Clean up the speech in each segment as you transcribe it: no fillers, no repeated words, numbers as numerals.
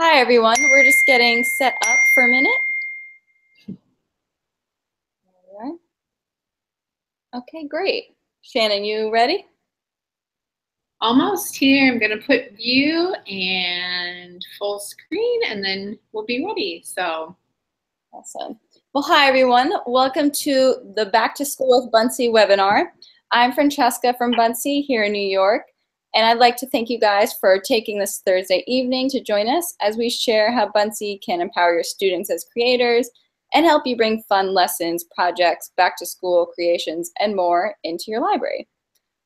Hi everyone, we're just getting set up for a minute. There we are. Okay, great. Shannon, you ready? Almost here. I'm going to put view and full screen and then we'll be ready. So Awesome. Well, hi everyone. Welcome to the Back to School with Buncee webinar. I'm Francesca from Buncee here in New York, and I'd like to thank you guys for taking this Thursday evening to join us as we share how Buncee can empower your students as creators and help you bring fun lessons, projects, back to school creations, and more into your library.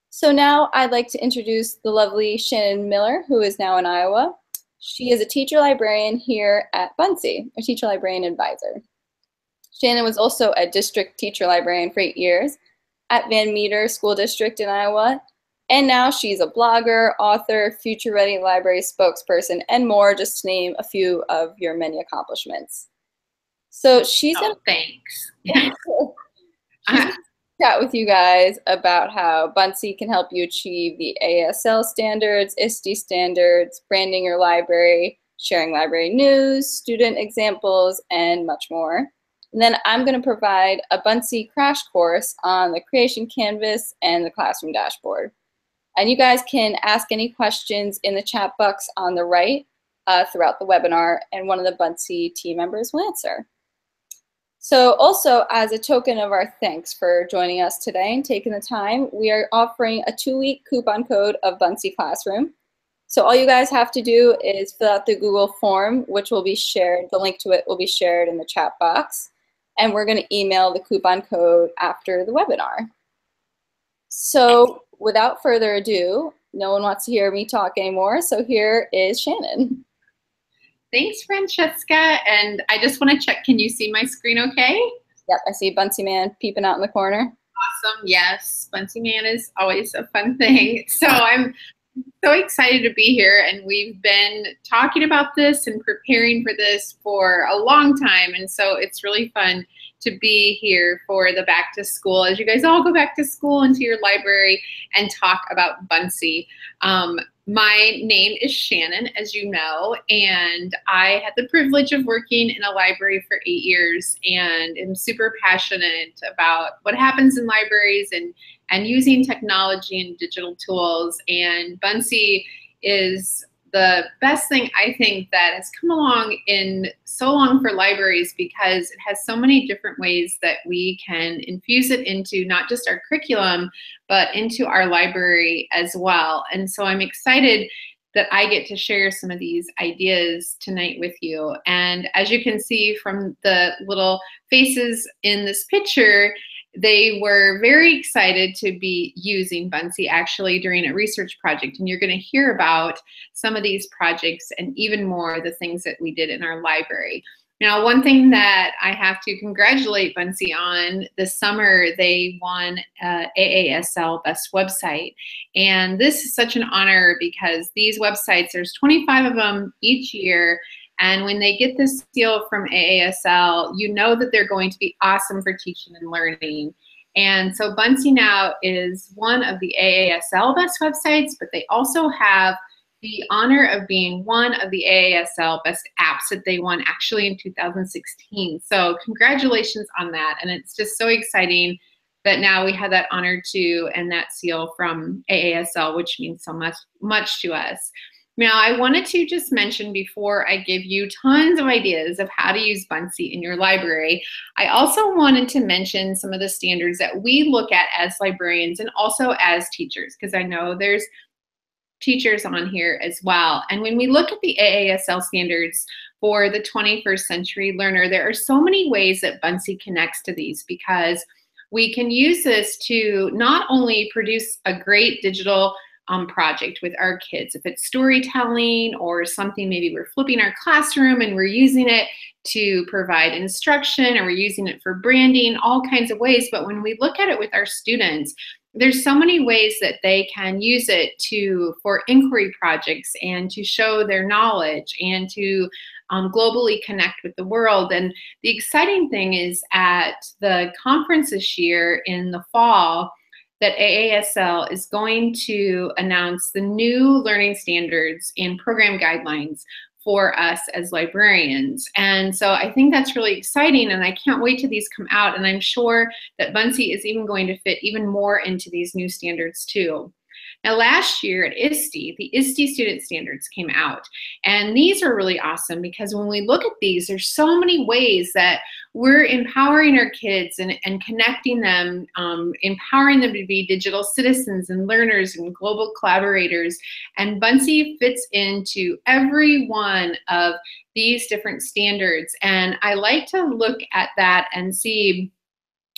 So now I'd like to introduce the lovely Shannon Miller, who is now in Iowa. She is a teacher librarian here at Buncee, a teacher librarian advisor. Shannon was also a district teacher librarian for 8 years at Van Meter School District in Iowa. And now she's a blogger, author, future ready library spokesperson, and more, just to name a few of your many accomplishments. So she's thanks. Chat with you guys about how Buncee can help you achieve the AASL standards, ISTE standards, branding your library, sharing library news, student examples, and much more. And then I'm going to provide a Buncee crash course on the creation canvas and the classroom dashboard. And you guys can ask any questions in the chat box on the right throughout the webinar, and one of the Buncee team members will answer. So also, as a token of our thanks for joining us today and taking the time, we are offering a 2-week coupon code of Buncee Classroom. So all you guys have to do is fill out the Google form, which will be shared, the link to it will be shared in the chat box. And we're going to email the coupon code after the webinar. So without further ado, no one wants to hear me talk anymore, so here is Shannon. Thanks, Francesca. And I just want to check, can you see my screen okay? Yep, I see Buncee Man peeping out in the corner. Awesome. Yes, Buncee Man is always a fun thing. So I'm so excited to be here, and we've been talking about this and preparing for this for a long time. And so it's really fun to be here for the back to school as you guys all go back to school into your library and talk about Buncee. My name is Shannon, as you know, and I had the privilege of working in a library for 8 years and am super passionate about what happens in libraries and using technology and digital tools. And Buncee is the best thing I think that has come along in so long for libraries, because it has so many different ways that we can infuse it into not just our curriculum, but into our library as well. And so I'm excited that I get to share some of these ideas tonight with you. And as you can see from the little faces in this picture, they were very excited to be using Buncee actually during a research project. And you're going to hear about some of these projects and even more the things that we did in our library. Now, one thing that I have to congratulate Buncee on, this summer they won AASL Best Website. And this is such an honor because these websites, there's 25 of them each year. And when they get this seal from AASL, you know that they're going to be awesome for teaching and learning. And so Buncee now is one of the AASL Best Websites, but they also have the honor of being one of the AASL Best Apps that they won actually in 2016. So congratulations on that. And it's just so exciting that now we have that honor too, and that seal from AASL, which means so much to us. Now, I wanted to just mention before I give you tons of ideas of how to use Buncee in your library, I also wanted to mention some of the standards that we look at as librarians and also as teachers, because I know there's teachers on here as well. And when we look at the AASL standards for the 21st century learner, there are so many ways that Buncee connects to these, because we can use this to not only produce a great digital project with our kids. If it's storytelling or something, maybe we're flipping our classroom and we're using it to provide instruction, or we're using it for branding, all kinds of ways. But when we look at it with our students, there's so many ways that they can use it for inquiry projects and to show their knowledge and to globally connect with the world. And the exciting thing is at the conference this year in the fall, that AASL is going to announce the new learning standards and program guidelines for us as librarians. And so I think that's really exciting, and I can't wait till these come out, and I'm sure that Buncee is even going to fit even more into these new standards too. Now, last year at ISTE, the ISTE student standards came out, and these are really awesome because when we look at these, there's so many ways that we're empowering our kids and connecting them, empowering them to be digital citizens and learners and global collaborators. And Buncee fits into every one of these different standards. And I like to look at that and see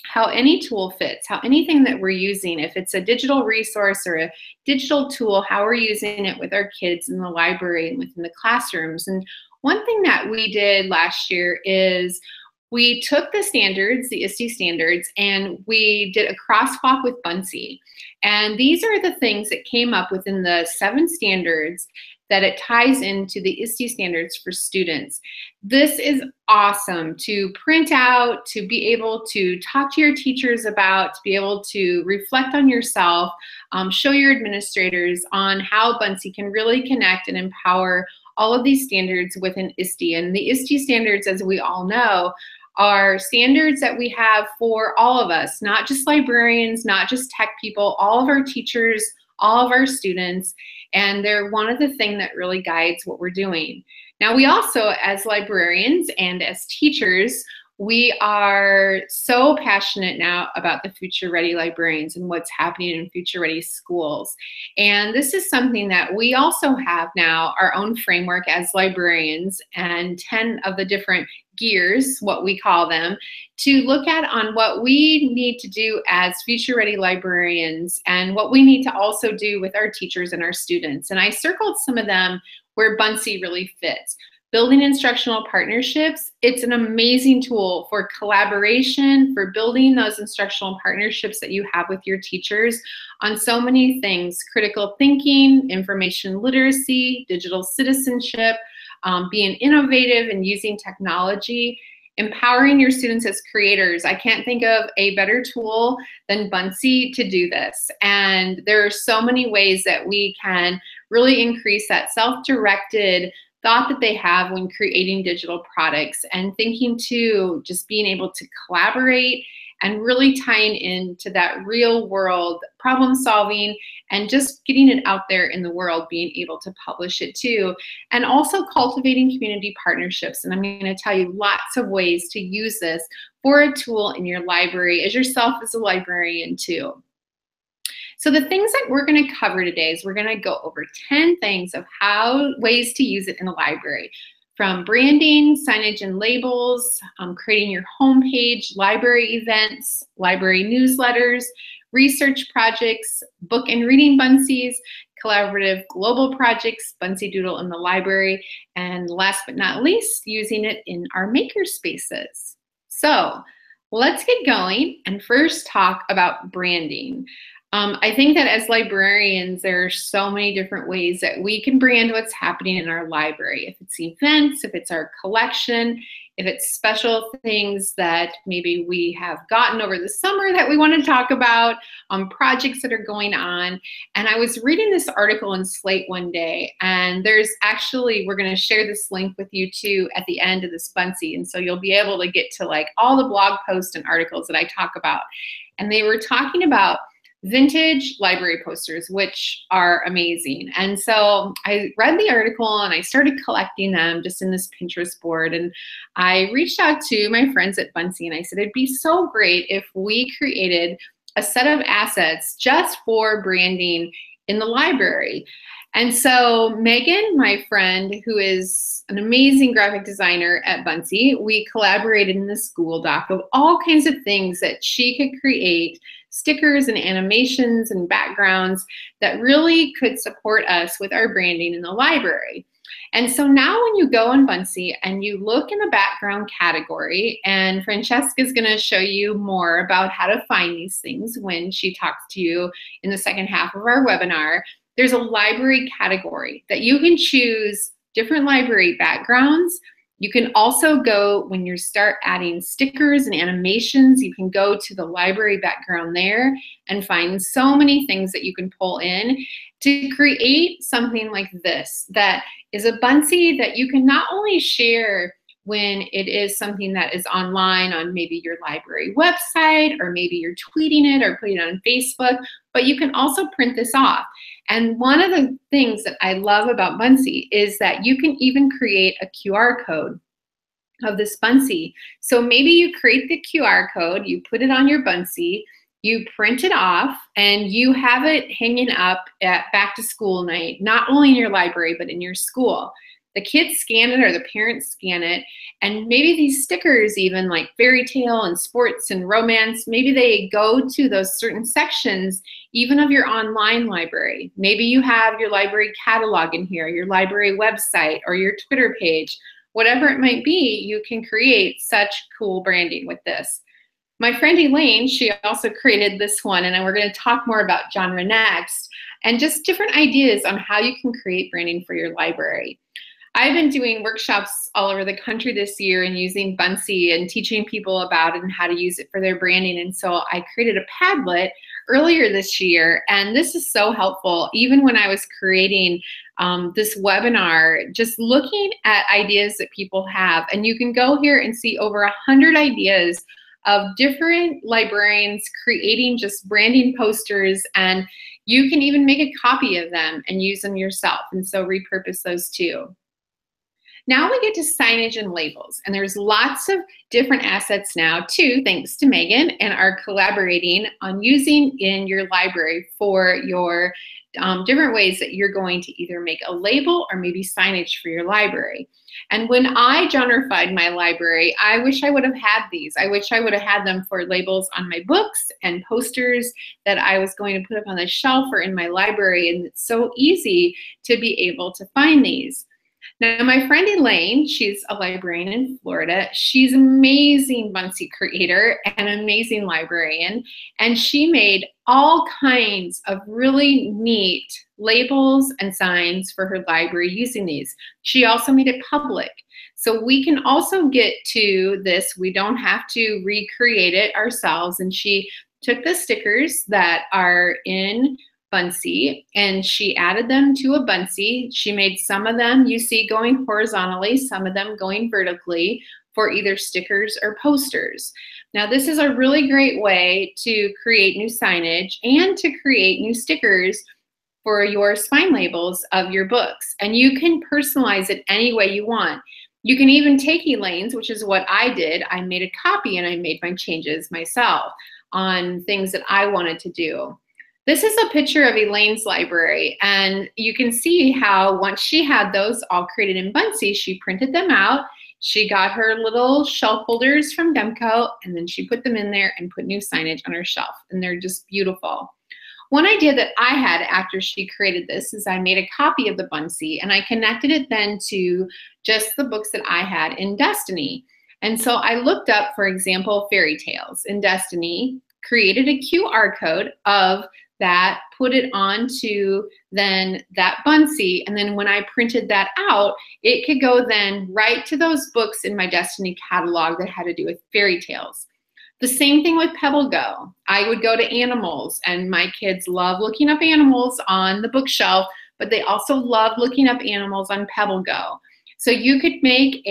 how any tool fits, how anything that we're using, if it's a digital resource or a digital tool, how we're using it with our kids in the library and within the classrooms. And one thing that we did last year is we took the standards, the ISTE standards, and we did a crosswalk with Buncee. And these are the things that came up within the 7 standards that it ties into the ISTE standards for students. This is awesome to print out, to be able to talk to your teachers about, to be able to reflect on yourself, show your administrators on how Buncee can really connect and empower all of these standards within ISTE. And the ISTE standards, as we all know, are standards that we have for all of us, not just librarians, not just tech people, all of our teachers, all of our students, and they're one of the things that really guides what we're doing. Now, we also, as librarians and as teachers, we are so passionate now about the Future Ready librarians and what's happening in Future Ready schools. And this is something that we also have now, our own framework as librarians, and 10 of the different gears, what we call them, to look at on what we need to do as Future Ready librarians and what we need to also do with our teachers and our students. And I circled some of them where Buncee really fits. Building instructional partnerships, it's an amazing tool for collaboration, for building those instructional partnerships that you have with your teachers on so many things: critical thinking, information literacy, digital citizenship, being innovative and using technology, empowering your students as creators. I can't think of a better tool than Buncee to do this. And there are so many ways that we can really increase that self-directed thought that they have when creating digital products, and thinking too, just being able to collaborate and really tying into that real world problem solving and just getting it out there in the world, being able to publish it too, and also cultivating community partnerships. And I'm going to tell you lots of ways to use this for a tool in your library as yourself as a librarian too. So the things that we're going to cover today is we're going to go over 10 things of ways to use it in the library, from branding, signage and labels, creating your homepage, library events, library newsletters, research projects, book and reading Buncees, collaborative global projects, Buncee Doodle in the library, and last but not least, using it in our makerspaces. So let's get going and first talk about branding. I think that as librarians, there are so many different ways that we can brand what's happening in our library. If it's events, if it's our collection, if it's special things that maybe we have gotten over the summer that we want to talk about, projects that are going on. And I was reading this article in Slate one day, and there's actually, we're going to share this link with you too at the end of this Buncee. And so you'll be able to get to like all the blog posts and articles that I talk about. And they were talking about vintage library posters, which are amazing. And so I read the article and I started collecting them just in this Pinterest board. And I reached out to my friends at Buncee and I said, it'd be so great if we created a set of assets just for branding in the library. And so Megan, my friend, who is an amazing graphic designer at Buncee, we collaborated in this Google Doc of all kinds of things that she could create, stickers and animations and backgrounds that really could support us with our branding in the library. And so now when you go on Buncee and you look in the background category, and Francesca is going to show you more about how to find these things when she talks to you in the second half of our webinar, there's a library category that you can choose different library backgrounds You can also go, when you start adding stickers and animations, you can go to the library background there and find so many things that you can pull in to create something like this that is a Buncee that you can not only share when it is something that is online on maybe your library website, or maybe you're tweeting it or putting it on Facebook, but you can also print this off. And one of the things that I love about Buncee is that you can even create a QR code of this Buncee. So maybe you create the QR code, you put it on your Buncee, you print it off, and you have it hanging up at back to school night, not only in your library, but in your school. The kids scan it or the parents scan it, and maybe these stickers, even like fairy tale and sports and romance, maybe they go to those certain sections even of your online library. Maybe you have your library catalog in here, your library website, or your Twitter page. Whatever it might be, you can create such cool branding with this. My friend Elaine, she also created this one, and we're going to talk more about genre next, and just different ideas on how you can create branding for your library. I've been doing workshops all over the country this year and using Buncee and teaching people about it and how to use it for their branding. And so I created a Padlet earlier this year, and this is so helpful. Even when I was creating this webinar, just looking at ideas that people have, and you can go here and see over 100 ideas of different librarians creating just branding posters, and you can even make a copy of them and use them yourself, and so repurpose those too. Now we get to signage and labels, and there's lots of different assets now too, thanks to Megan, and are collaborating on using in your library for your different ways that you're going to either make a label or maybe signage for your library. And when I genrified my library, I wish I would have had these. I wish I would have had them for labels on my books and posters that I was going to put up on the shelf or in my library, and it's so easy to be able to find these. Now, my friend Elaine, she's a librarian in Florida. She's an amazing Buncee creator and an amazing librarian, and she made all kinds of really neat labels and signs for her library using these. She also made it public. So we can also get to this. We don't have to recreate it ourselves. And she took the stickers that are in Buncee and she added them to a Buncee. She made some of them you see going horizontally, some of them going vertically for either stickers or posters. Now this is a really great way to create new signage and to create new stickers for your spine labels of your books. And you can personalize it any way you want. You can even take Elaine's, which is what I did. I made a copy and I made my changes myself on things that I wanted to do. This is a picture of Elaine's library, and you can see how once she had those all created in Buncee, she printed them out. She got her little shelf holders from Demco, and then she put them in there and put new signage on her shelf, and they're just beautiful. One idea that I had after she created this is I made a copy of the Buncee, and I connected it then to just the books that I had in Destiny. And so I looked up, for example, fairy tales in Destiny, created a QR code of that, put it onto then that Buncee, and then when I printed that out, it could go then right to those books in my Destiny catalog that had to do with fairy tales. The same thing with Pebble Go. I would go to animals, and my kids love looking up animals on the bookshelf, but they also love looking up animals on Pebble Go. So you could make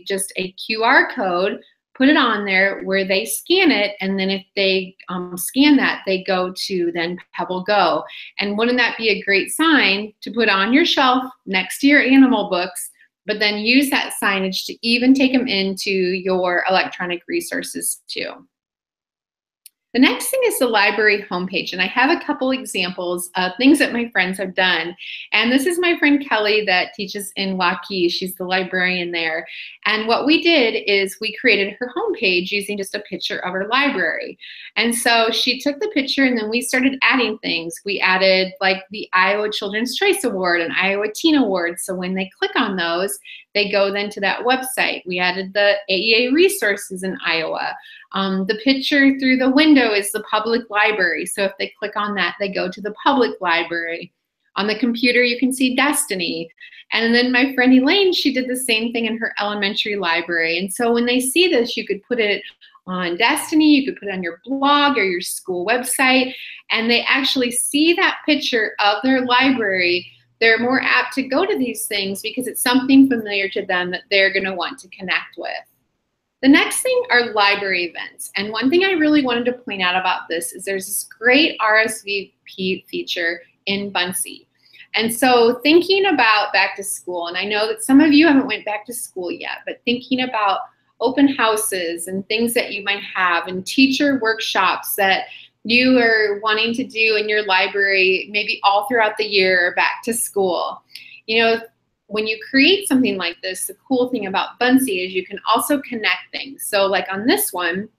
just a QR code, put it on there where they scan it, and then if they scan that, they go to then Pebble Go. And wouldn't that be a great sign to put on your shelf next to your animal books, but then use that signage to even take them into your electronic resources too. The next thing is the library homepage, and I have a couple examples of things that my friends have done. And this is my friend Kelly that teaches in Waukee. She's the librarian there. And what we did is we created her homepage using just a picture of her library. And so she took the picture, and then we started adding things. We added like the Iowa Children's Choice Award and Iowa Teen Award. So when they click on those, they go then to that website. We added the AEA resources in Iowa. The picture through the window is the public library. So if they click on that, they go to the public library. On the computer, you can see Destiny. And then my friend Elaine, she did the same thing in her elementary library. And so when they see this, you could put it on Destiny, you could put it on your blog or your school website, and they actually see that picture of their library. They're more apt to go to these things because it's something familiar to them that they're going to want to connect with. The next thing are library events. And one thing I really wanted to point out about this is there's this great RSVP feature in Buncee. And so thinking about back to school, and I know that some of you haven't went back to school yet, but thinking about open houses and things that you might have and teacher workshops that you are wanting to do in your library, maybe all throughout the year or back to school. You know, when you create something like this, the cool thing about Buncee is you can also connect things. So like on this one,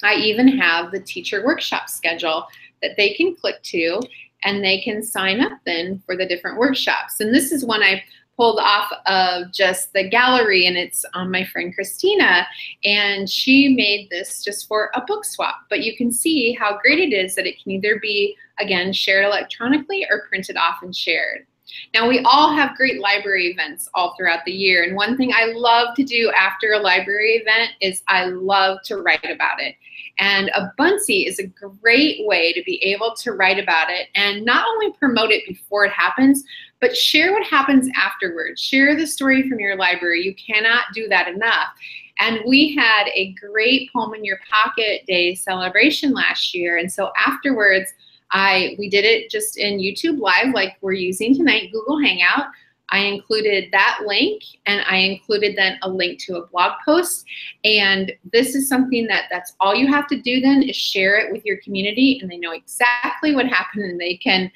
I even have the teacher workshop schedule that they can click to, and they can sign up then for the different workshops. And this is one I pulled off of just the gallery, and it's on my friend Christina, and she made this just for a book swap. But you can see how great it is that it can either be, again, shared electronically or printed off and shared. Now, we all have great library events all throughout the year, and one thing I love to do after a library event is I love to write about it. And a Buncee is a great way to be able to write about it and not only promote it before it happens, but share what happens afterwards. Share the story from your library. You cannot do that enough. And we had a great Poem in Your Pocket Day celebration last year, and so afterwards, we did it just in YouTube Live like we're using tonight, Google Hangout. I included that link, and I included then a link to a blog post. And this is something that's all you have to do then is share it with your community, and they know exactly what happened, and they can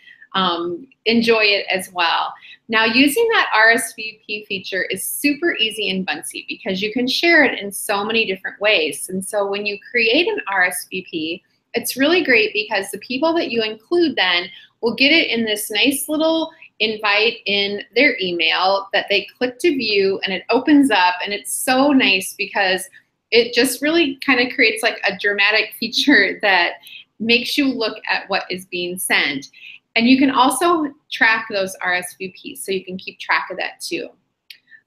enjoy it as well. Now, using that RSVP feature is super easy in Buncee because you can share it in so many different ways. And so when you create an RSVP, it's really great because the people that you include then will get it in this nice little invite in their email that they click to view, and it opens up, and it's so nice because it just really kind of creates like a dramatic feature that makes you look at what is being sent. And you can also track those RSVPs, so you can keep track of that too.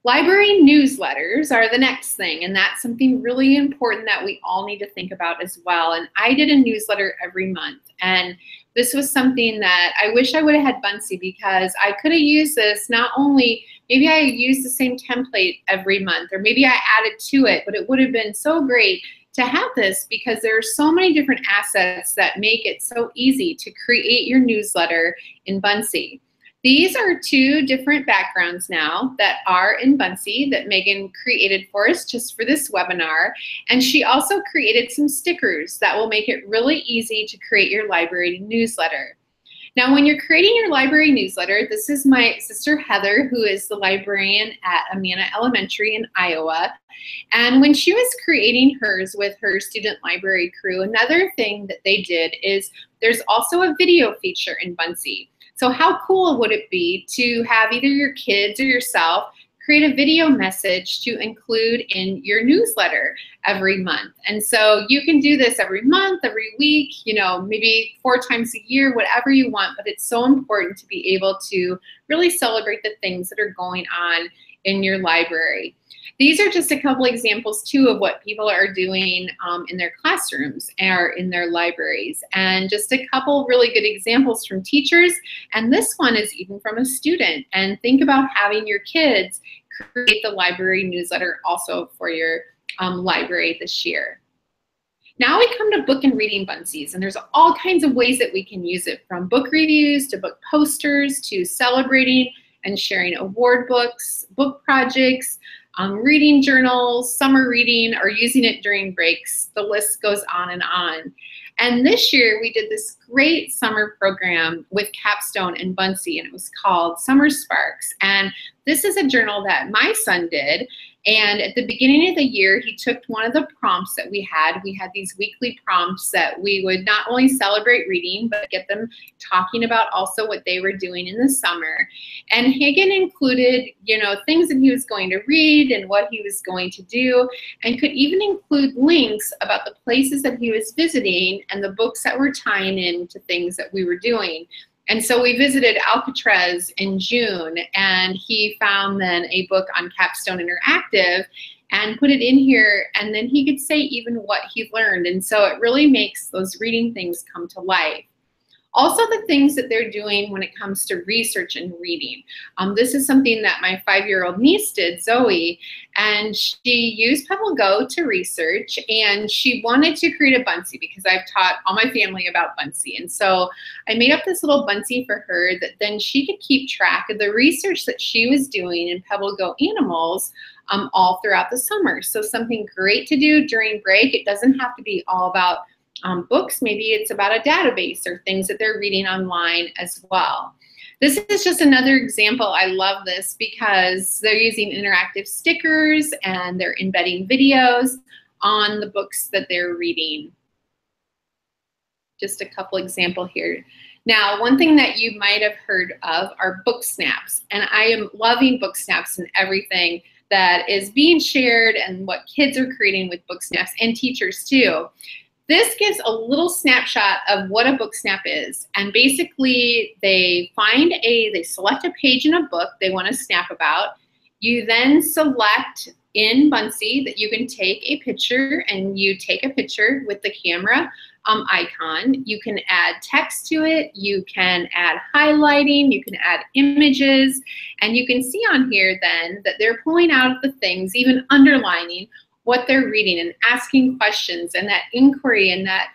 Library newsletters are the next thing, and that's something really important that we all need to think about as well. And I did a newsletter every month, and this was something that I wish I would have had Buncee because I could have used this not only, maybe I used the same template every month, or maybe I added to it, but it would have been so great to have this because there are so many different assets that make it so easy to create your newsletter in Buncee. These are two different backgrounds now that are in Buncee that Megan created for us just for this webinar. And she also created some stickers that will make it really easy to create your library newsletter. Now, when you're creating your library newsletter, this is my sister Heather, who is the librarian at Amana Elementary in Iowa. And when she was creating hers with her student library crew, another thing that they did is there's also a video feature in Buncee. So how cool would it be to have either your kids or yourself create a video message to include in your newsletter every month? And so you can do this every month, every week, you know, maybe 4 times a year, whatever you want, but it's so important to be able to really celebrate the things that are going on in your library. These are just a couple examples too of what people are doing in their classrooms or in their libraries, and just a couple really good examples from teachers. And this one is even from a student. And think about having your kids create the library newsletter also for your library this year. Now we come to book and reading Buncees, and there's all kinds of ways that we can use it, from book reviews to book posters to celebrating and sharing award books, book projects, reading journals, summer reading, or using it during breaks. The list goes on and on. And this year we did this great summer program with Capstone and Buncee, and it was called Summer Sparks. And this is a journal that my son did. And at the beginning of the year, he took one of the prompts that we had. We had these weekly prompts that we would not only celebrate reading, but get them talking about also what they were doing in the summer. And Hagen included, you know, things that he was going to read and what he was going to do, and could even include links about the places that he was visiting and the books that were tying into things that we were doing. And so we visited Alcatraz in June, and he found then a book on Capstone Interactive and put it in here, and then he could say even what he learned. And so it really makes those reading things come to life. Also, the things that they're doing when it comes to research and reading. This is something that my 5-year-old niece did, Zoe, and she used Pebble Go to research, and she wanted to create a Buncee because I've taught all my family about Buncee. And so I made up this little Buncee for her that then she could keep track of the research that she was doing in Pebble Go animals all throughout the summer. So something great to do during break. It doesn't have to be all about books. Maybe it's about a database or things that they're reading online as well. This is just another example. I love this because they're using interactive stickers and they're embedding videos on the books that they're reading. Just a couple examples here. Now, one thing that you might have heard of are book snaps, and I am loving book snaps and everything that is being shared and what kids are creating with book snaps, and teachers too. This gives a little snapshot of what a book snap is. And basically they select a page in a book they want to snap about. You then select in Buncee that you can take a picture, and you take a picture with the camera icon. You can add text to it, you can add highlighting, you can add images, and you can see on here then that they're pulling out the things, even underlining what they're reading and asking questions, and that inquiry and that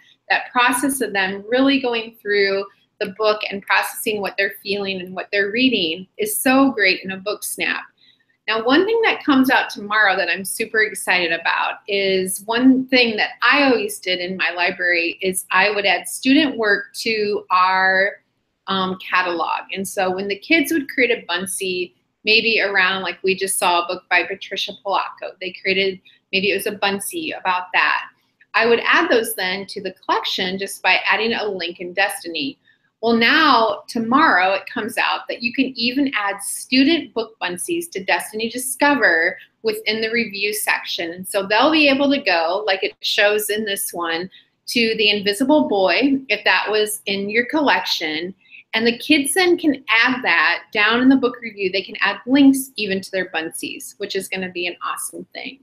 process of them really going through the book and processing what they're feeling and what they're reading is so great in a book snap. Now, one thing that comes out tomorrow that I'm super excited about is one thing that I always did in my library is I would add student work to our catalog. And so when the kids would create a Buncee, maybe around, like we just saw a book by Patricia Polacco, they created, maybe it was a Buncee about that. I would add those then to the collection just by adding a link in Destiny. Well, now, tomorrow, it comes out that you can even add student book Buncees to Destiny Discover within the review section. And so they'll be able to go, like it shows in this one, to The Invisible Boy, if that was in your collection. And the kids then can add that down in the book review. They can add links even to their Buncees, which is going to be an awesome thing.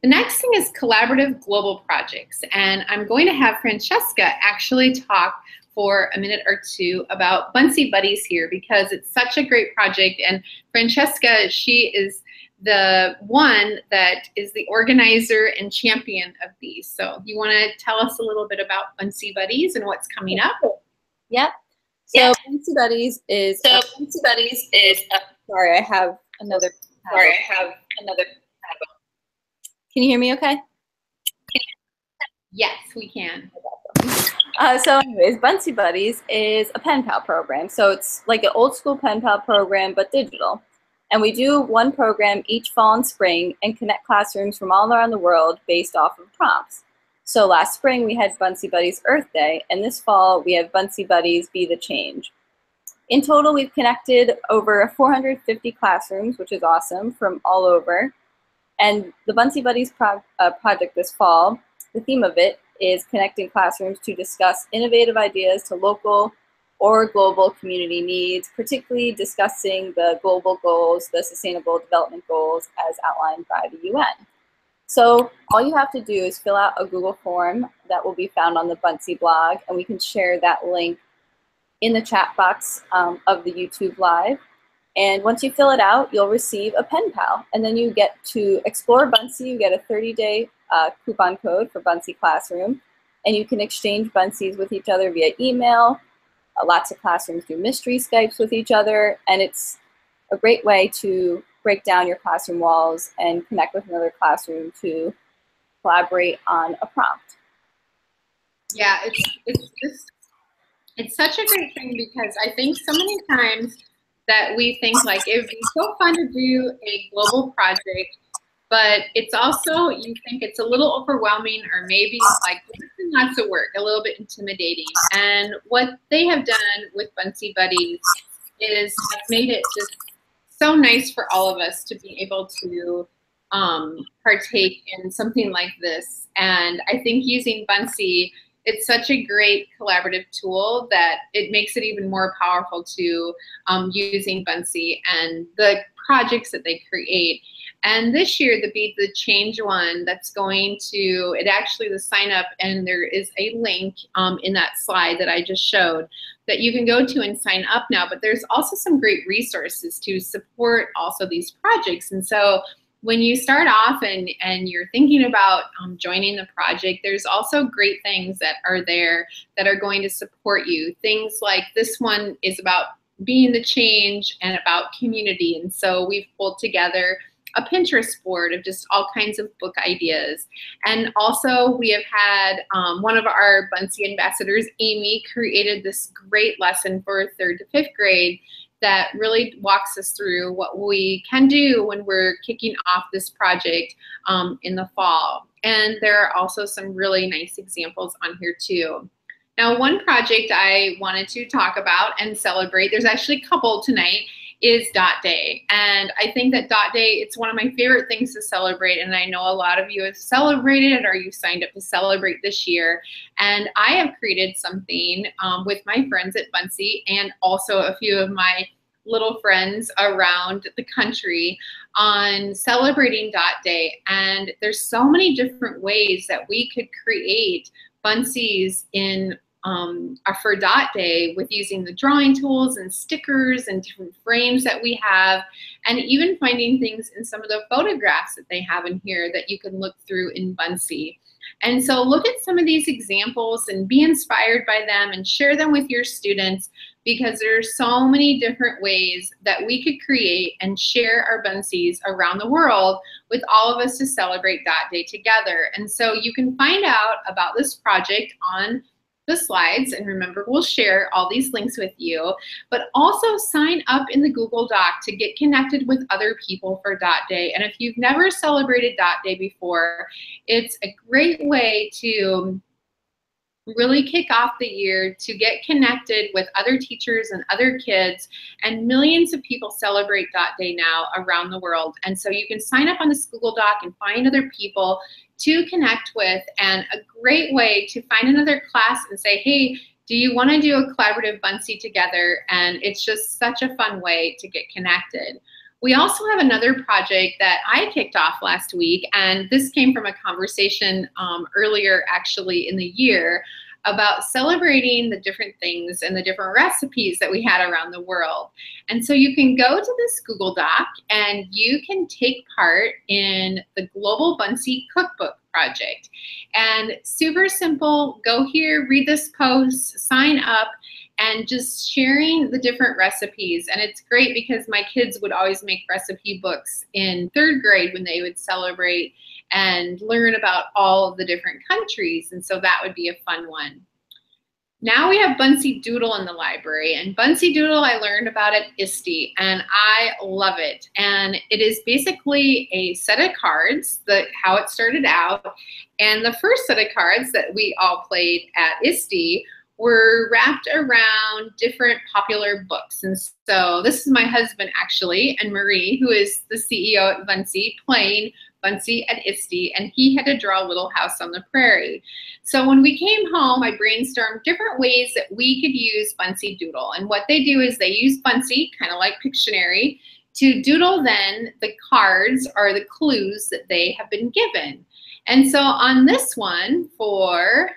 The next thing is collaborative global projects. And I'm going to have Francesca actually talk for a minute or two about Buncee Buddies here because it's such a great project. And Francesca, she is the one that is the organizer and champion of these. So you want to tell us a little bit about Buncee Buddies and what's coming up? Yep. So Buncee Buddies is sorry, I have another. Can you hear me okay? Yes, we can. So anyways, Buncee Buddies is a pen pal program. So it's like an old school pen pal program, but digital. And we do one program each fall and spring and connect classrooms from all around the world based off of prompts. So last spring we had Buncee Buddies Earth Day, and this fall we have Buncee Buddies Be the Change. In total, we've connected over 450 classrooms, which is awesome, from all over. And the Buncee Buddies project this fall, the theme of it is connecting classrooms to discuss innovative ideas to local or global community needs, particularly discussing the global goals, the Sustainable Development Goals as outlined by the UN. So all you have to do is fill out a Google form that will be found on the Buncee blog, and we can share that link in the chat box of the YouTube Live. And once you fill it out, you'll receive a pen pal. And then you get to explore Buncee. You get a 30-day coupon code for Buncee Classroom. And you can exchange Buncees with each other via email. Lots of classrooms do mystery Skypes with each other. And it's a great way to break down your classroom walls and connect with another classroom to collaborate on a prompt. Yeah, it's such a great thing because I think so many times that we think like it would be so fun to do a global project, but it's also, you think it's a little overwhelming or maybe like lots of work, a little bit intimidating. And what they have done with Buncee Buddies is have made it just so nice for all of us to be able to partake in something like this. And I think using Buncee it's such a great collaborative tool that it makes it even more powerful to using Buncee and the projects that they create. And this year, the Be the Change one, that's going to, it actually, the sign up, and there is a link in that slide that I just showed that you can go to and sign up now. But there's also some great resources to support also these projects. And so when you start off and you're thinking about joining the project, there's also great things that are there that are going to support you. Things like this one is about being the change and about community. And so we've pulled together a Pinterest board of just all kinds of book ideas. And also we have had one of our Buncee ambassadors, Amy, created this great lesson for 3rd to 5th grade that really walks us through what we can do when we're kicking off this project in the fall. And there are also some really nice examples on here too. Now, one project I wanted to talk about and celebrate, there's actually a couple tonight, is Dot Day. And I think that Dot Day, it's one of my favorite things to celebrate, and I know a lot of you have celebrated or you signed up to celebrate this year. And I have created something with my friends at Buncee and also a few of my little friends around the country on celebrating Dot Day. And there's so many different ways that we could create Buncees in for Dot Day with using the drawing tools and stickers and different frames that we have, and even finding things in some of the photographs that they have in here that you can look through in Buncee. And so look at some of these examples and be inspired by them and share them with your students, because there are so many different ways that we could create and share our Buncees around the world with all of us to celebrate Dot Day together. And so you can find out about this project on the slides, and remember, we'll share all these links with you, but also sign up in the Google Doc to get connected with other people for Dot Day. And if you've never celebrated Dot Day before, it's a great way to really kick off the year, to get connected with other teachers and other kids. And millions of people celebrate Dot Day now around the world. And so you can sign up on this Google Doc and find other people to connect with, and a great way to find another class and say, hey, do you want to do a collaborative Buncee together? And it's just such a fun way to get connected. We also have another project that I kicked off last week, and this came from a conversation earlier actually in the year about celebrating the different things and the different recipes that we had around the world. And so you can go to this Google Doc and you can take part in the Global Buncee Cookbook Project. And super simple, go here, read this post, sign up, and just sharing the different recipes. And it's great because my kids would always make recipe books in 3rd grade when they would celebrate and learn about all of the different countries. And so that would be a fun one. Now we have Buncee Doodle in the library, and Buncee Doodle I learned about at ISTE, and I love it. And it is basically a set of cards, how it started out. And the first set of cards that we all played at ISTE were wrapped around different popular books. And so this is my husband actually, and Marie, who is the CEO at Buncee, playing Buncee at ISTE, and he had to draw Little House on the Prairie. So when we came home, I brainstormed different ways that we could use Buncee Doodle. And what they do is they use Buncee, kind of like Pictionary, to doodle then the cards or the clues that they have been given. And so on this one for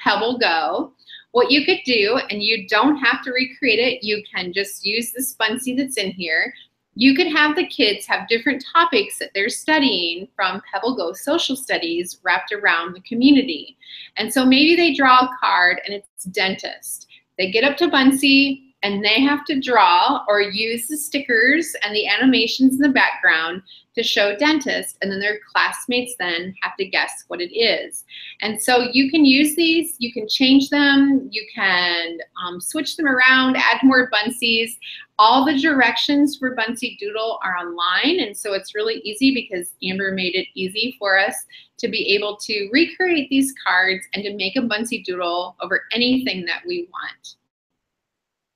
Pebble Go, what you could do, and you don't have to recreate it, you can just use this Buncee that's in here. You could have the kids have different topics that they're studying from Pebble Go Social Studies wrapped around the community. And so maybe they draw a card and it's dentist. They get up to Buncee and they have to draw or use the stickers and the animations in the background to show dentist, and then their classmates then have to guess what it is. And so you can use these, you can change them, you can switch them around, add more Buncees. All the directions for Buncee Doodle are online, and so it's really easy because Amber made it easy for us to be able to recreate these cards and to make a Buncee Doodle over anything that we want.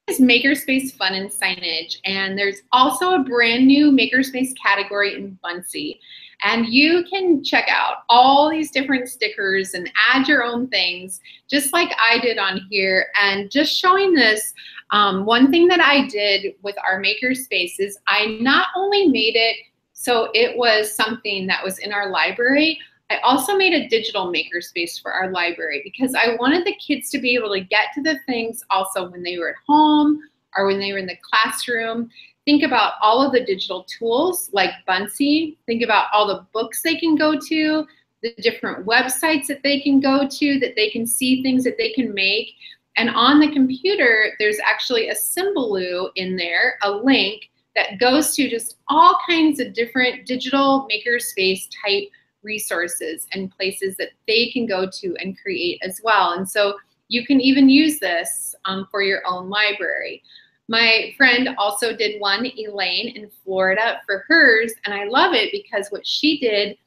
Is Makerspace Fun and Signage, and there's also a brand new Makerspace category in Buncee. And you can check out all these different stickers and add your own things, just like I did on here. And just showing this, one thing that I did with our makerspace is I not only made it so it was something that was in our library, I also made a digital makerspace for our library because I wanted the kids to be able to get to the things also when they were at home or when they were in the classroom. Think about all of the digital tools like Buncee. Think about all the books they can go to, the different websites that they can go to, that they can see things that they can make. And on the computer, there's actually a Symbaloo in there, a link that goes to just all kinds of different digital makerspace type resources and places that they can go to and create as well. And so you can even use this for your own library. My friend also did one, Elaine, in Florida for hers, and I love it because what she did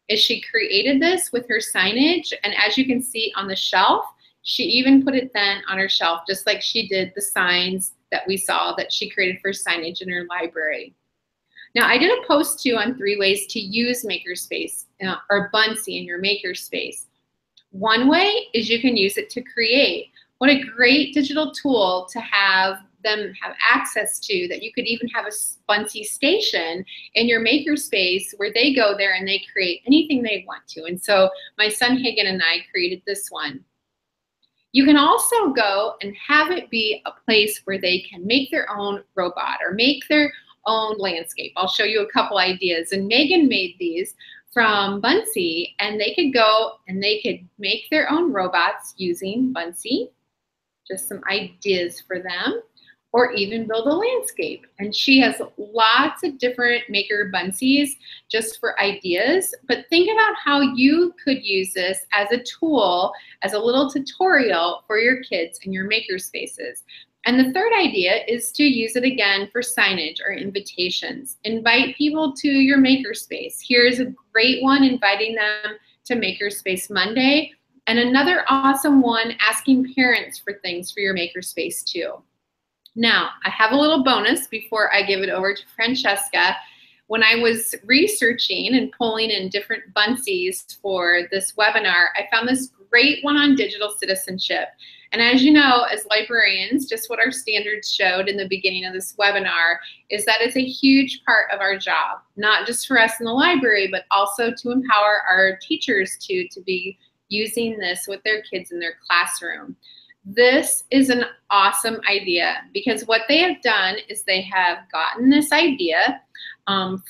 is she created this with her signage, and as you can see on the shelf, she even put it then on her shelf, just like she did the signs that we saw that she created for signage in her library. Now, I did a post too on 3 ways to use Makerspace or Buncee in your Makerspace. One way is you can use it to create. What a great digital tool to have them have access to, that you could even have a Buncee station in your Makerspace where they go there and they create anything they want to. And so my son Hagen and I created this one. You can also go and have it be a place where they can make their own robot or make their own landscape. I'll show you a couple ideas. And Megan made these from Buncee, and they could go and they could make their own robots using Buncee. Just some ideas for them, or even build a landscape. And she has lots of different maker Buncees just for ideas, but think about how you could use this as a tool, as a little tutorial for your kids in your maker spaces. And the third idea is to use it again for signage or invitations. Invite people to your makerspace. Here's a great one, inviting them to Makerspace Monday. And another awesome one, asking parents for things for your makerspace too. Now, I have a little bonus before I give it over to Francesca. When I was researching and pulling in different Buncees for this webinar, I found this great one on digital citizenship. And as you know, as librarians, just what our standards showed in the beginning of this webinar is that it's a huge part of our job, not just for us in the library, but also to empower our teachers to be using this with their kids in their classroom. This is an awesome idea because what they have done is they have gotten this idea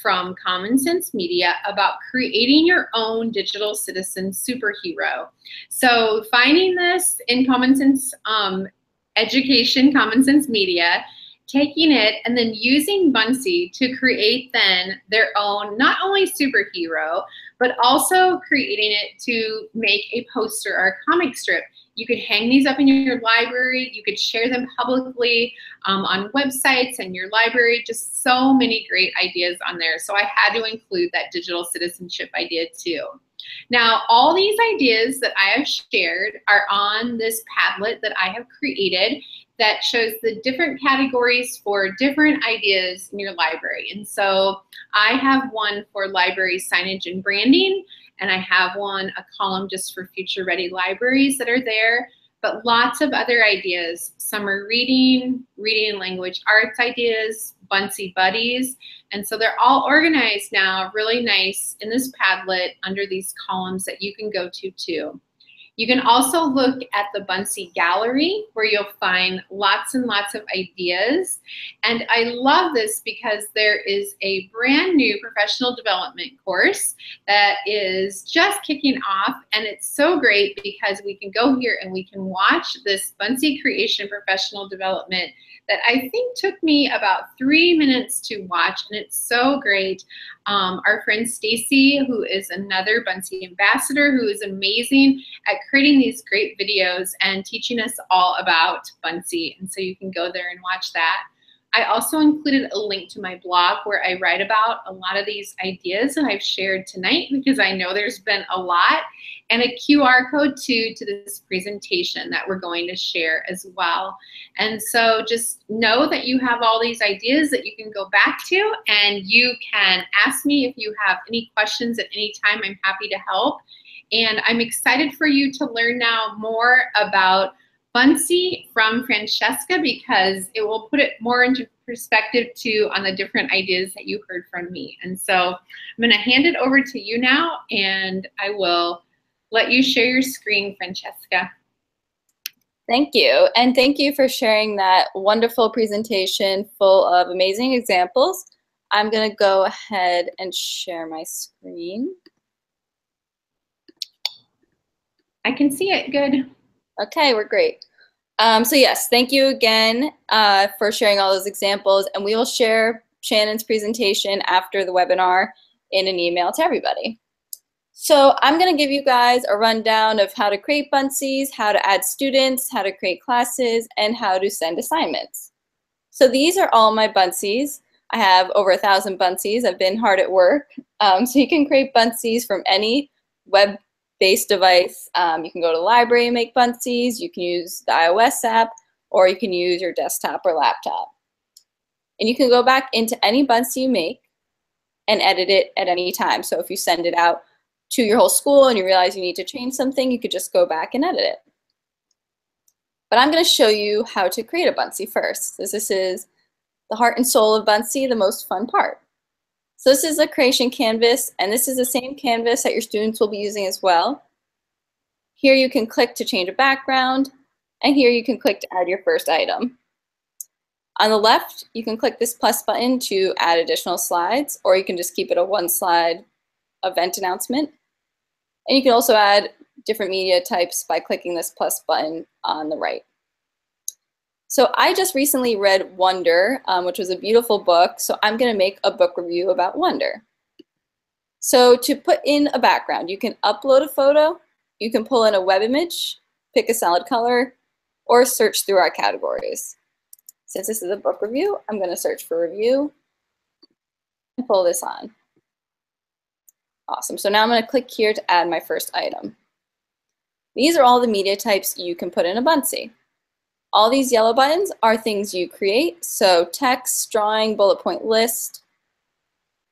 from Common Sense Media about creating your own digital citizen superhero. So finding this in Common Sense Education, Common Sense Media, taking it and then using Buncee to create then their own, not only superhero, but also creating it to make a poster or a comic strip. You could hang these up in your library. You could share them publicly on websites and your library. Just so many great ideas on there. So I had to include that digital citizenship idea too. Now, all these ideas that I have shared are on this Padlet that I have created that shows the different categories for different ideas in your library. And so I have one for library signage and branding, and I have a column just for future ready libraries that are there, but lots of other ideas. Some are reading and language arts ideas, Buncee buddies. And so they're all organized now really nice in this Padlet under these columns that you can go to too. You can also look at the Buncee gallery where you'll find lots and lots of ideas. And I love this because there is a brand new professional development course that is just kicking off. And it's so great because we can go here and we can watch this Buncee creation professional development that I think took me about 3 minutes to watch, and it's so great. Our friend Stacy, who is another Buncee ambassador, who is amazing at creating these great videos and teaching us all about Buncee, and so you can go there and watch that. I also included a link to my blog where I write about a lot of these ideas that I've shared tonight, because I know there's been a lot, and a QR code to this presentation that we're going to share as well. And so just know that you have all these ideas that you can go back to, and you can ask me if you have any questions at any time. I'm happy to help. And I'm excited for you to learn now more about Buncee from Francesca, because it will put it more into perspective too on the different ideas that you heard from me. And so I'm going to hand it over to you now, and I will let you share your screen, Francesca. Thank you. And thank you for sharing that wonderful presentation full of amazing examples. I'm going to go ahead and share my screen. I can see it. Good. Okay, we're great. So yes, thank you again for sharing all those examples, and we will share Shannon's presentation after the webinar in an email to everybody. So I'm going to give you guys a rundown of how to create Buncees, how to add students, how to create classes, and how to send assignments. So these are all my Buncees. I have over 1,000 Buncees. I've been hard at work. So you can create Buncees from any web-based device. You can go to the library and make Buncees. You can use the iOS app, or you can use your desktop or laptop. And you can go back into any Buncee you make and edit it at any time. So if you send it out to your whole school and you realize you need to change something, you could just go back and edit it. But I'm going to show you how to create a Buncee first. This is the heart and soul of Buncee, the most fun part. So this is a creation canvas, and this is the same canvas that your students will be using as well. Here you can click to change a background, and here you can click to add your first item. On the left, you can click this plus button to add additional slides, or you can just keep it a one-slide event announcement. And you can also add different media types by clicking this plus button on the right. So I just recently read Wonder, which was a beautiful book, so I'm going to make a book review about Wonder. So to put in a background, you can upload a photo, you can pull in a web image, pick a solid color, or search through our categories. Since this is a book review, I'm going to search for review and pull this on. Awesome. So now I'm going to click here to add my first item. These are all the media types you can put in a Buncee. All these yellow buttons are things you create. So text, drawing, bullet point list.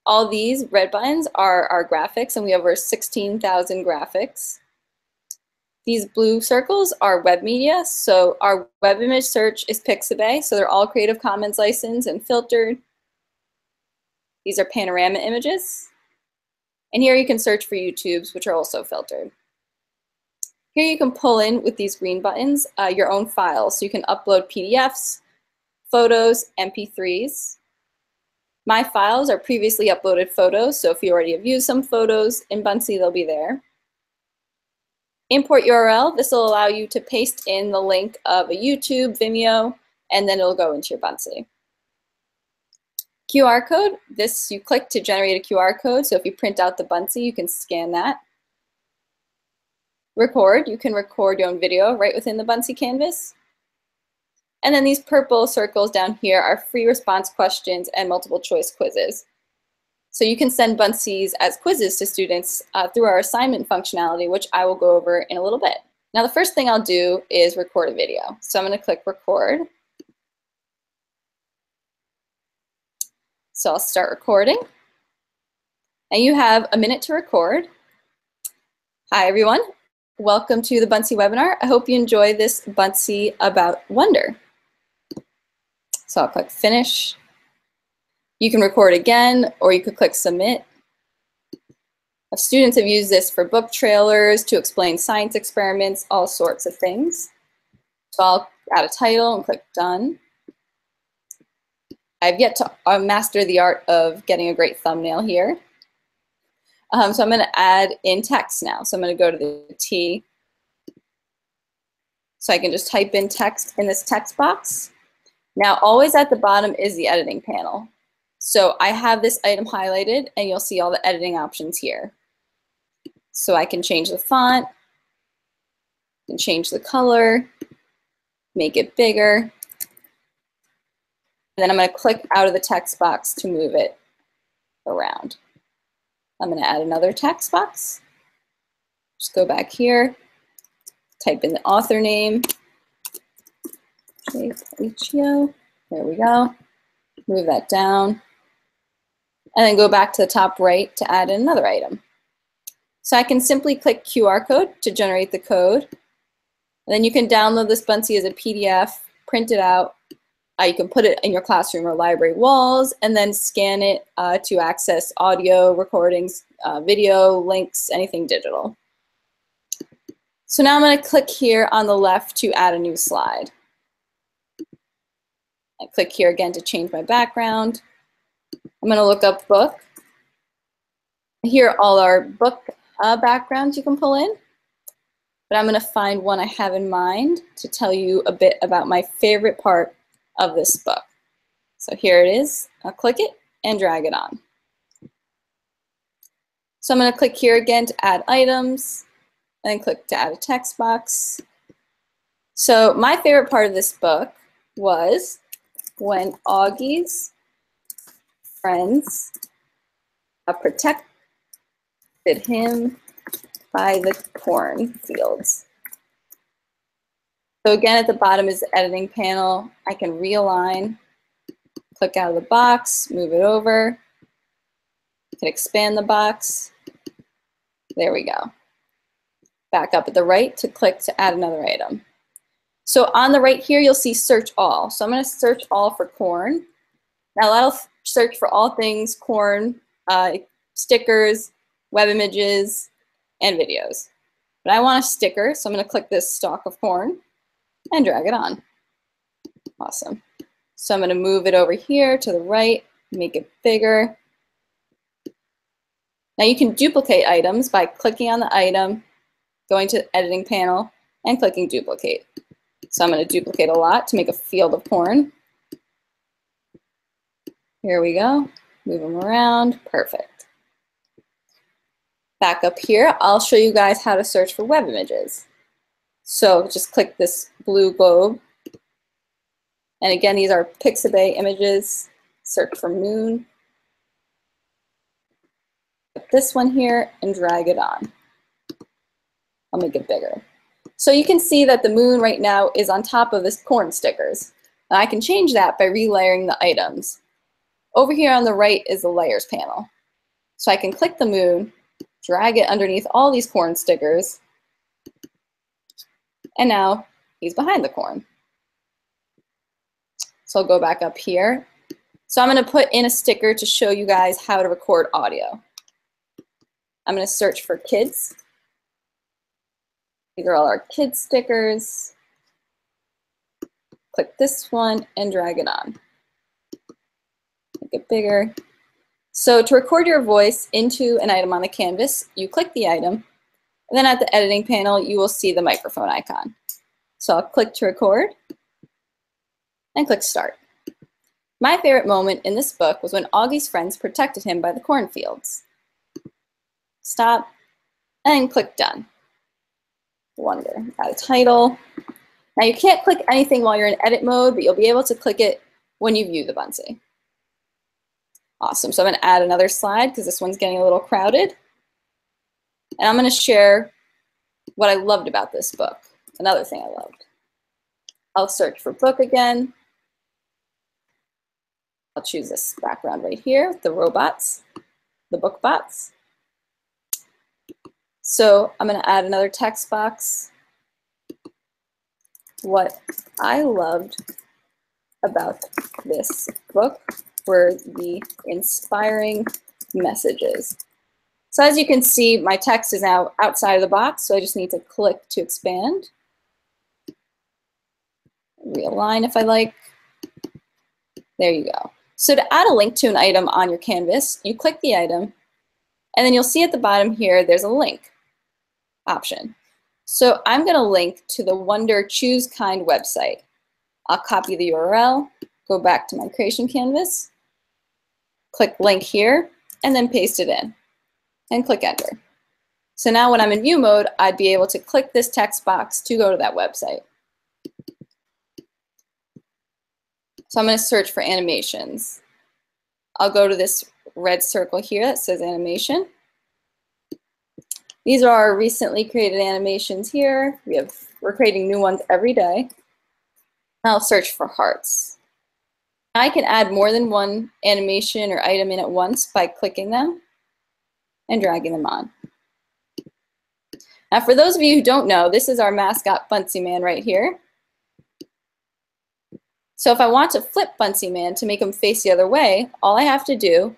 All these red buttons are our graphics, and we have over 16,000 graphics. These blue circles are web media. So our web image search is Pixabay. So they're all Creative Commons licensed and filtered. These are panorama images. And here you can search for YouTubes, which are also filtered. Here you can pull in with these green buttons your own files. So you can upload PDFs, photos, MP3s. My files are previously uploaded photos, so if you already have used some photos in Buncee, they'll be there. Import URL, this will allow you to paste in the link of a YouTube, Vimeo, and then it'll go into your Buncee. QR code, this you click to generate a QR code, so if you print out the Buncee, you can scan that. Record, you can record your own video right within the Buncee canvas. And then these purple circles down here are free response questions and multiple choice quizzes. So you can send Buncees as quizzes to students through our assignment functionality, which I will go over in a little bit. Now the first thing I'll do is record a video. So I'm going to click record. So I'll start recording. And you have a minute to record. Hi everyone, welcome to the Buncee webinar. I hope you enjoy this Buncee about Wonder. So I'll click finish. You can record again, or you could click submit. Students have used this for book trailers, to explain science experiments, all sorts of things. So I'll add a title and click done. I've yet to master the art of getting a great thumbnail here. So I'm going to add in text now. So I'm going to go to the T. So I can just type in text in this text box. Now always at the bottom is the editing panel. So I have this item highlighted, and you'll see all the editing options here. So I can change the font, and change the color, make it bigger. then I'm going to click out of the text box to move it around. I'm going to add another text box. Just go back here, type in the author name, J. There we go. Move that down. And then go back to the top right to add in another item. So I can simply click QR code to generate the code. And then you can download this Buncee as a PDF, print it out. You can put it in your classroom or library walls and then scan it to access audio recordings, video, links, anything digital. So now I'm going to click here on the left to add a new slide. I click here again to change my background. I'm going to look up book. Here are all our book backgrounds you can pull in. But I'm going to find one I have in mind to tell you a bit about my favorite part of this book. So here it is. I'll click it and drag it on. So I'm going to click here again to add items, and then click to add a text box. So my favorite part of this book was when Augie's friends protected him by the cornfields. So again, at the bottom is the editing panel. I can realign, click out of the box, move it over. I can expand the box. There we go. Back up at the right to click to add another item. So on the right here, you'll see search all. So I'm going to search all for corn. Now that'll search for all things corn, stickers, web images, and videos. But I want a sticker, so I'm going to click this stalk of corn and drag it on. Awesome. So I'm going to move it over here to the right, make it bigger. Now you can duplicate items by clicking on the item, going to the editing panel, and clicking duplicate. So I'm going to duplicate a lot to make a field of corn. Here we go. Move them around. Perfect. Back up here, I'll show you guys how to search for web images. So just click this blue globe. And again, these are Pixabay images. Search for moon. Put this one here and drag it on. I'll make it bigger. So you can see that the moon right now is on top of this corn stickers. And I can change that by relayering the items. Over here on the right is the layers panel. So I can click the moon, drag it underneath all these corn stickers, and now he's behind the corn. So I'll go back up here. So I'm going to put in a sticker to show you guys how to record audio. I'm going to search for kids. These are all our kids stickers. Click this one and drag it on. Make it bigger. So to record your voice into an item on the canvas, you click the item, and then at the editing panel, you will see the microphone icon. So I'll click to record and click start. My favorite moment in this book was when Augie's friends protected him by the cornfields. Stop and click done. Wonder. Add a title. Now you can't click anything while you're in edit mode, but you'll be able to click it when you view the Buncee. Awesome. So I'm going to add another slide because this one's getting a little crowded. And I'm going to share what I loved about this book. Another thing I loved. I'll search for book again. I'll choose this background right here, the robots, the book bots. So I'm going to add another text box. What I loved about this book were the inspiring messages. So as you can see, my text is now outside of the box, so I just need to click to expand. Realign if I like. There you go. So to add a link to an item on your canvas, you click the item, and then you'll see at the bottom here, there's a link option. So I'm going to link to the Wonder Choose Kind website. I'll copy the URL, go back to my creation canvas, click link here, and then paste it in, and click enter. So now when I'm in view mode, I'd be able to click this text box to go to that website. So I'm going to search for animations. I'll go to this red circle here that says animation. These are our recently created animations here. We're creating new ones every day. I'll search for hearts. I can add more than one animation or item in at once by clicking them and dragging them on. Now, for those of you who don't know, this is our mascot Buncee Man right here. So if I want to flip Buncee Man to make him face the other way, all I have to do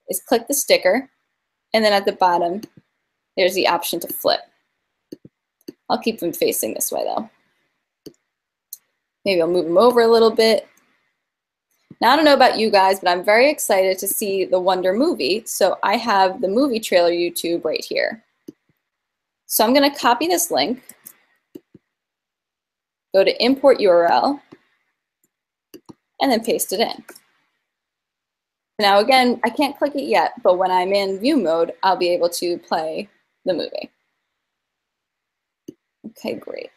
is click the sticker, and then at the bottom, there's the option to flip. I'll keep him facing this way though. Maybe I'll move him over a little bit. Now, I don't know about you guys, but I'm very excited to see the Wonder movie. So I have the movie trailer YouTube right here. So I'm going to copy this link, go to import URL, and then paste it in. Now again, I can't click it yet, but when I'm in view mode, I'll be able to play the movie. Okay, great.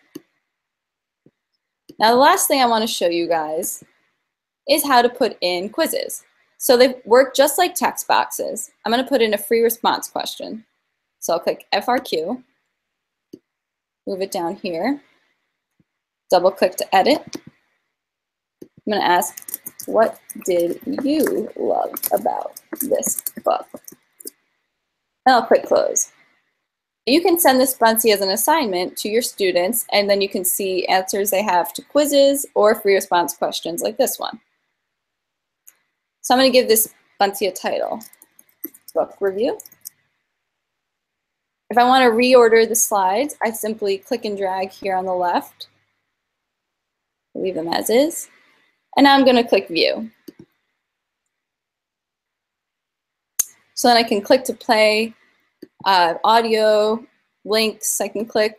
Now the last thing I want to show you guys is how to put in quizzes. So they work just like text boxes. I'm going to put in a free response question. So I'll click FRQ, move it down here, double click to edit. I'm going to ask, what did you love about this book? And I'll click close. You can send this Buncee as an assignment to your students, and then you can see answers they have to quizzes or free response questions like this one. So I'm going to give this Buncee a title, book review. If I want to reorder the slides, I simply click and drag here on the left, leave them as is, and now I'm going to click view. So then I can click to play audio, links I can click.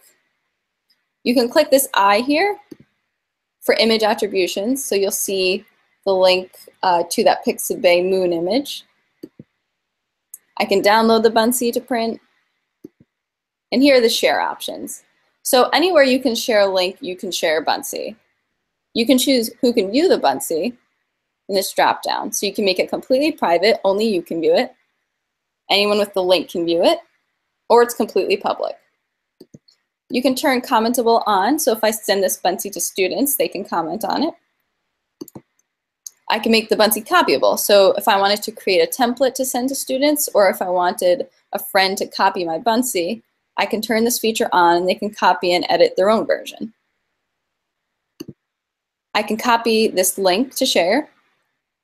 You can click this eye here for image attributions, so you'll see the link to that Pixabay moon image. I can download the Buncee to print, and here are the share options. So anywhere you can share a link, you can share Buncee. You can choose who can view the Buncee in this drop down, so you can make it completely private, only you can view it. Anyone with the link can view it, or it's completely public. You can turn commentable on, so if I send this Buncee to students, they can comment on it. I can make the Buncee copyable, so if I wanted to create a template to send to students, or if I wanted a friend to copy my Buncee, I can turn this feature on and they can copy and edit their own version. I can copy this link to share.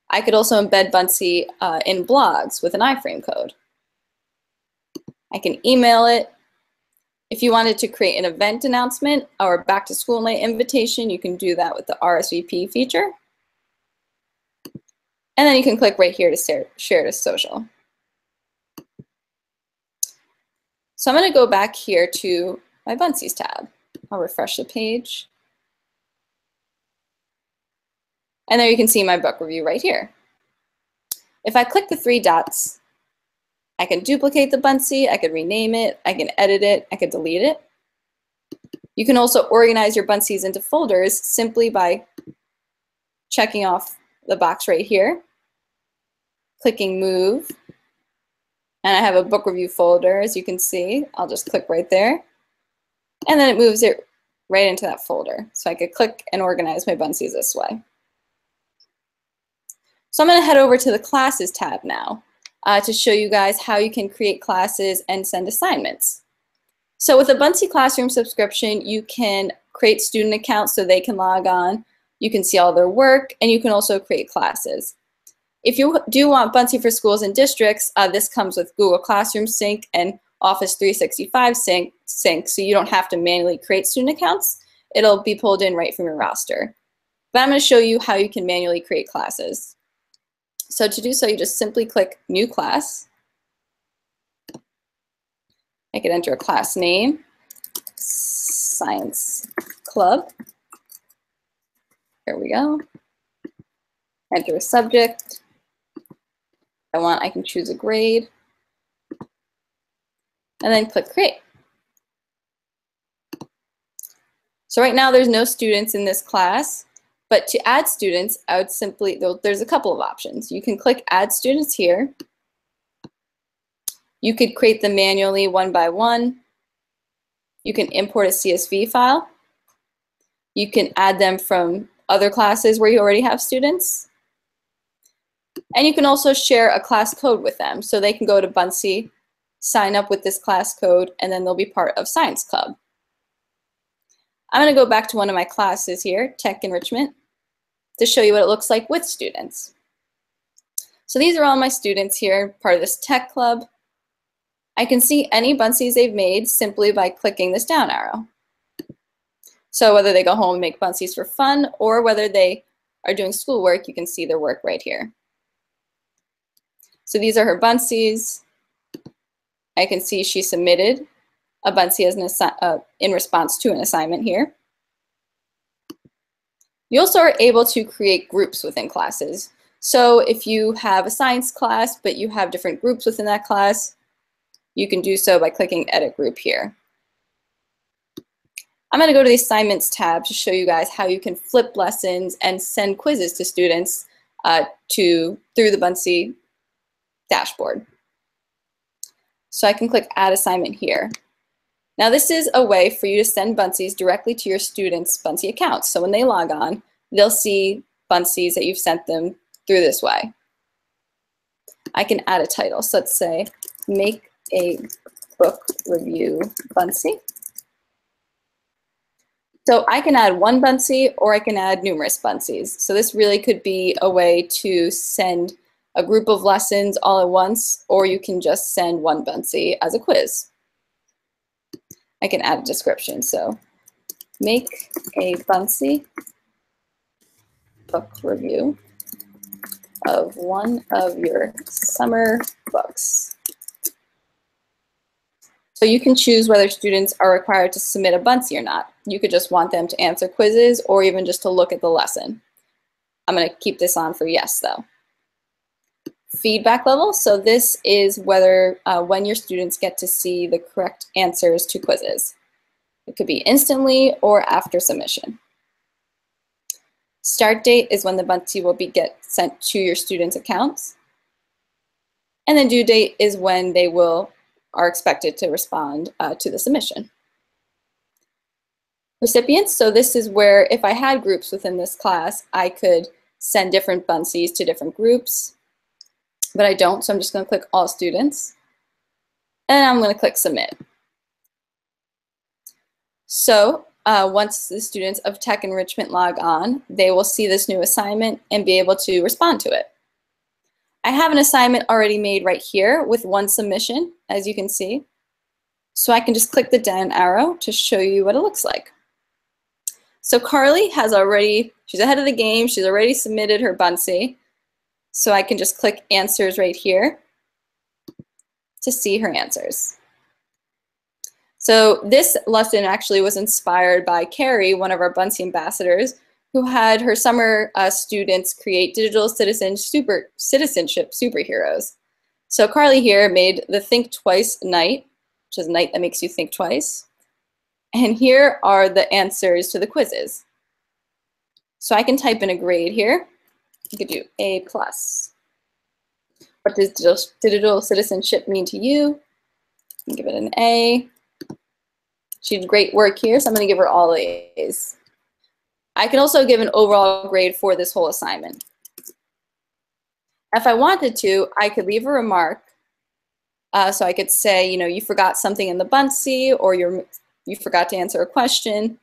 I could also embed Buncee in blogs with an iframe code. I can email it. If you wanted to create an event announcement or back to school night invitation, you can do that with the RSVP feature. And then you can click right here to share to social. So I'm going to go back here to my Buncees tab. I'll refresh the page. And there you can see my book review right here. If I click the three dots, I can duplicate the Buncee, I could rename it, I can edit it, I could delete it. You can also organize your Buncees into folders simply by checking off the box right here, clicking move, and I have a book review folder, as you can see. I'll just click right there, and then it moves it right into that folder. So I could click and organize my Buncees this way. So I'm going to head over to the classes tab now to show you guys how you can create classes and send assignments. So with a Buncee Classroom subscription, you can create student accounts so they can log on. You can see all their work, and you can also create classes. If you do want Buncee for schools and districts, this comes with Google Classroom Sync and Office 365 sync, so you don't have to manually create student accounts. It'll be pulled in right from your roster. But I'm going to show you how you can manually create classes. So to do so, you just simply click New Class. I can enter a class name, Science Club. Here we go. Enter a subject. If I can choose a grade. And then click Create. So right now there's no students in this class, But to add students, I would simply, there's a couple of options. You can click Add Students here. You could create them manually one by one. You can import a CSV file. You can add them from other classes where you already have students. And you can also share a class code with them. So they can go to Buncee, sign up with this class code, and then they'll be part of Science Club. I'm going to go back to one of my classes here, Tech Enrichment, to show you what it looks like with students. So these are all my students here, part of this tech club. I can see any Buncees they've made simply by clicking this down arrow. So whether they go home and make Buncees for fun or whether they are doing schoolwork, you can see their work right here. So these are her Buncees. I can see she submitted a Buncee as in response to an assignment here. You also are able to create groups within classes. So if you have a science class, but you have different groups within that class, you can do so by clicking Edit Group here. I'm going to go to the Assignments tab to show you guys how you can flip lessons and send quizzes to students through the Buncee dashboard. So I can click Add Assignment here. Now this is a way for you to send Buncees directly to your students' Buncee accounts. So when they log on, they'll see Buncees that you've sent them through this way. I can add a title. So let's say, Make a Book Review Buncee. So I can add one Buncee or I can add numerous Buncees. So this really could be a way to send a group of lessons all at once, or you can just send one Buncee as a quiz. I can add a description. So make a Buncee book review of one of your summer books. So you can choose whether students are required to submit a Buncee or not. You could just want them to answer quizzes or even just to look at the lesson. I'm going to keep this on for yes, though. Feedback level. So this is whether when your students get to see the correct answers to quizzes. It could be instantly or after submission. Start date is when the Buncee will get sent to your students' accounts. And then due date is when they are expected to respond to the submission. Recipients, so this is where if I had groups within this class, I could send different Buncees to different groups, but I don't, so I'm just going to click All Students, and I'm going to click Submit. So once the students of Tech Enrichment log on, they will see this new assignment and be able to respond to it. I have an assignment already made right here with one submission, as you can see. So I can just click the down arrow to show you what it looks like. So Carly she's ahead of the game. She's already submitted her Buncee. So I can just click Answers right here to see her answers. So this lesson actually was inspired by Carrie, one of our Buncee ambassadors, who had her summer students create digital citizenship superheroes. So Carly here made the Think Twice night, which is a night that makes you think twice. And here are the answers to the quizzes. So I can type in a grade here. You could do A+. What does digital citizenship mean to you? You can give it an A. She did great work here, so I'm going to give her all A's. I can also give an overall grade for this whole assignment. If I wanted to, I could leave a remark. So I could say, you forgot something in the Buncee, or you forgot to answer a question,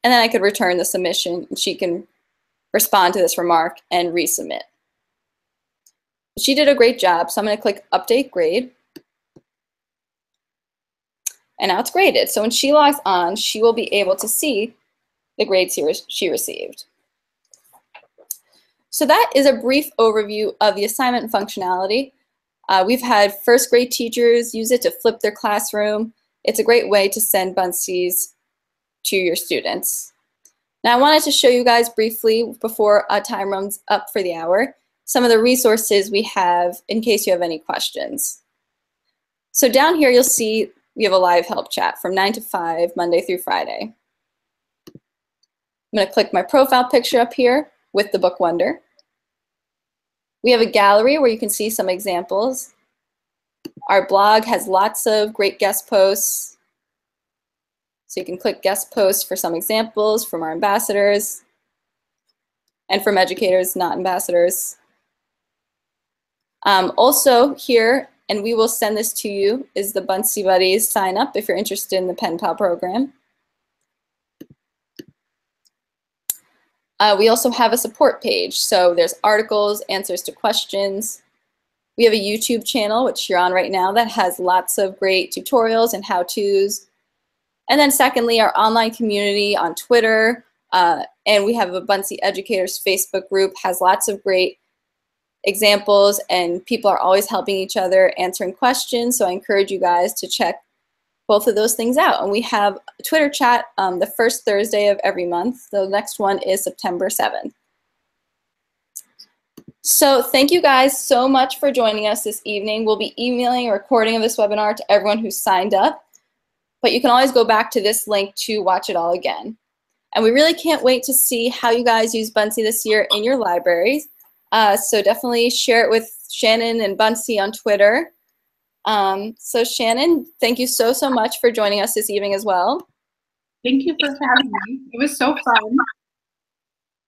and then I could return the submission, and she can respond to this remark and resubmit. She did a great job, so I'm going to click Update Grade. And now it's graded. So when she logs on, she will be able to see the grades she received. So that is a brief overview of the assignment functionality. We've had first grade teachers use it to flip their classroom. It's a great way to send Buncees to your students. Now I wanted to show you guys briefly, before time runs up for the hour, some of the resources we have in case you have any questions. So down here you'll see we have a live help chat from 9 to 5, Monday through Friday. I'm going to click my profile picture up here with the book Wonder. We have a gallery where you can see some examples. Our blog has lots of great guest posts. So you can click guest posts for some examples from our ambassadors and from educators, not ambassadors. Also here, and we will send this to you, is the Buncee Buddies sign up if you're interested in the Pen Pal program. We also have a support page. So there's articles, answers to questions. We have a YouTube channel, which you're on right now, that has lots of great tutorials and how-tos. And then secondly, our online community on Twitter, and we have a Buncee Educators Facebook group, has lots of great examples, and people are always helping each other, answering questions. So I encourage you guys to check both of those things out. And we have a Twitter chat the first Thursday of every month. The next one is September 7th. So thank you guys so much for joining us this evening. We'll be emailing a recording of this webinar to everyone who signed up, but you can always go back to this link to watch it all again. And we really can't wait to see how you guys use Buncee this year in your libraries. So definitely share it with Shannon and Buncee on Twitter. So Shannon, thank you so much for joining us this evening as well. Thank you for having me. It was so fun.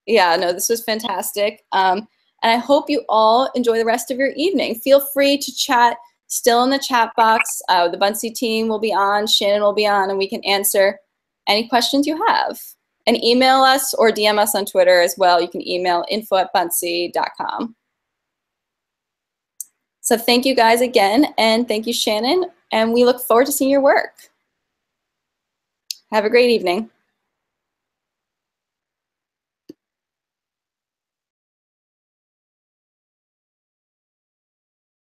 Yeah, no, this was fantastic. And I hope you all enjoy the rest of your evening. Feel free to chat still in the chat box. The Buncee team will be on, Shannon will be on, and we can answer any questions you have. And email us or DM us on Twitter as well. You can email info@buncee.com. So thank you guys again, and thank you, Shannon, and we look forward to seeing your work. Have a great evening.